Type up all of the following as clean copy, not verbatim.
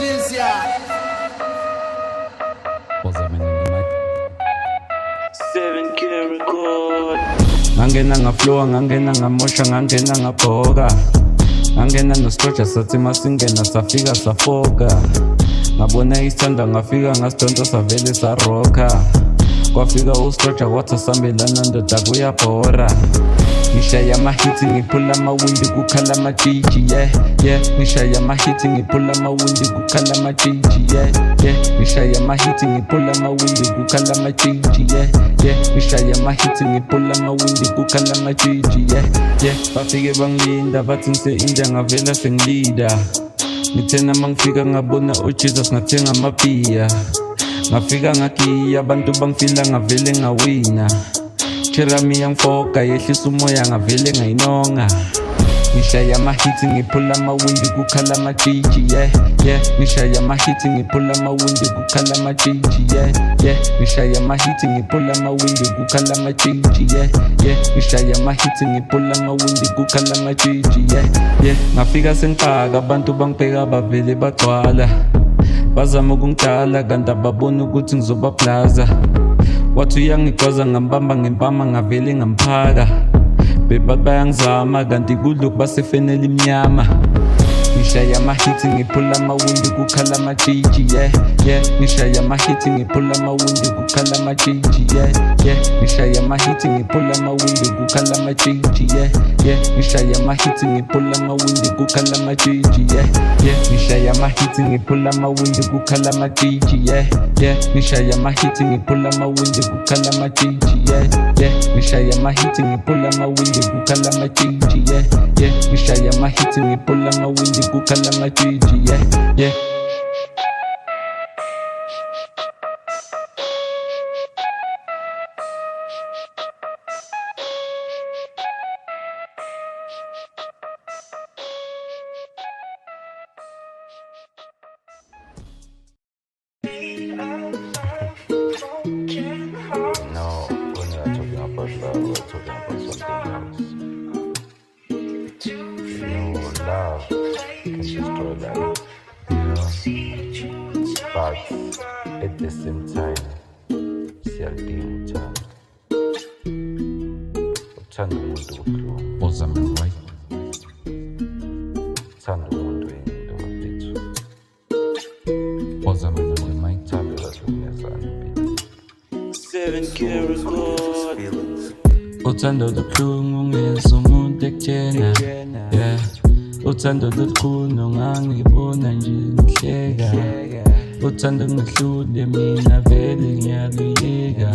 Patricia. Ngangena ngaflowa, ngangena ngamosha, ngangena ngabhoka. Ngangena nostroja sathi masingena safika safoka. Ngabona isithanda ngafika ngasidonsa savele saroka. Kwafika ustroja wathi sambelana ndoda kuyabhora. Ngishaya amahithi ngiphula amawindi kukhala amajiji ngishaya amahithi ngiphula amawindi kukhala amajiji ngishaya amahithi ngiphula amawindi kukhala amajiji ngishaya amahithi ngiphula amawindi kukhala amajiji bafike bangilinda bathi ngise-India ngavela sengilida. Ngithena mangifika ngabona uJesus ngathenga amabhiya. Ngafika ngagiya abantu bangifila ngavele ngawina. Cherami yangifoka yehlisa umoya ngavele ngayinonga. Ngishaya amahithi ngiphula amawindi kukhala amajiji ngishaya amahithi ngiphula amawindi kukhala amajiji ngishaya amahithi ngiphula amawindi kukhala amajiji ngishaya amahithi ngiphula amawindi kukhala amajiji ngafika sengifaka abantu bangibheka bavele bagcwala. Bazama ukungidala kanti ababona ukuthi ngizobablaza. Wathi uyangigwaza ngambamba ngempama ngavele ngamphaka. Bebathi bayangizama kanti kulokhu basefenela imnyama. Ngishaya amahithi ngiphula amawindi kukhala amajiji ngishaya amahithi ngiphula amawindi kukhala amajiji ngishaya amahithi ngiphula amawindi kukhala amajiji ngishaya amahithi ngiphula amawindi kukhala amajiji ngishaya amahithi ngiphula amawindi kukhala amajiji ngishaya amahithi ngiphula amawindi kukhala amajiji ngishaya amahithi ngiphula amawindi kukhala amajiji ngishaya amahithi ngiphula amawindi kukhala amajiji No, we're not talking about love, we're talking about something else. You know, love can destroy life, but at the same time, siyalidinga uthando umuntu kubuhlungu, uthanda umuntu into bafethu, uthando lahlukumezana. Uthando lubuhlungu ngezwa umuntu ekutshena uthando lukhulu ngangibona nje ngihleka. Uthando ngihlule mina vele ngiyaluyeka.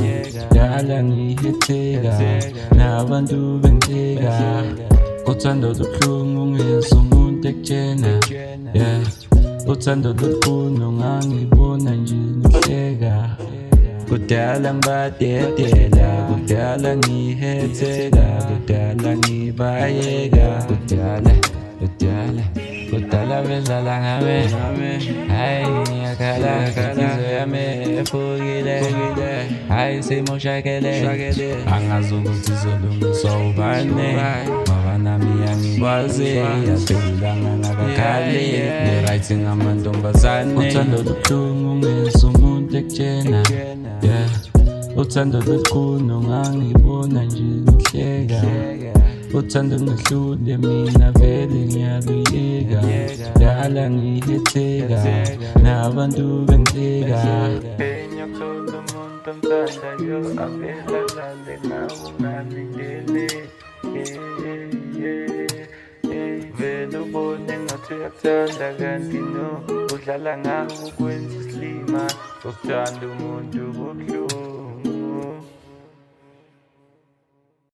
Dala ngihetheka nabantu bengiteka. Uthando lubuhlungu ngezwa umuntu ekutshena uthando lukhulu ngangibona nje ngihleka. Kudala ngibadedela, kudala ngihetheka, kudala ngibayeka, kudala bedlala ngami, hayi ngiyakhala insizwa yami efukile, hayi seyimoshakele, angazi ukuthi izolungiswa ubani, ngoba nami angikwazi, yaselulanga ngakakhali, ni-right ngamantombazane. Uthando lubuhlungu ngezwa umuntu ekutshena uthando lukhulu ngangibona nje ngihleka. Uthando ngihlule mina vele ngiyaluyeka. Dala ngihetheka nabantu bengiteka. Ngiyakuthola umuntu omthandayo avela dlale nawe ungalindele. Vele ubone ngathi uyakuthanda kanti no udlala ngawo ukwenza isilima. Ukuthanda umuntu kubuhlungu.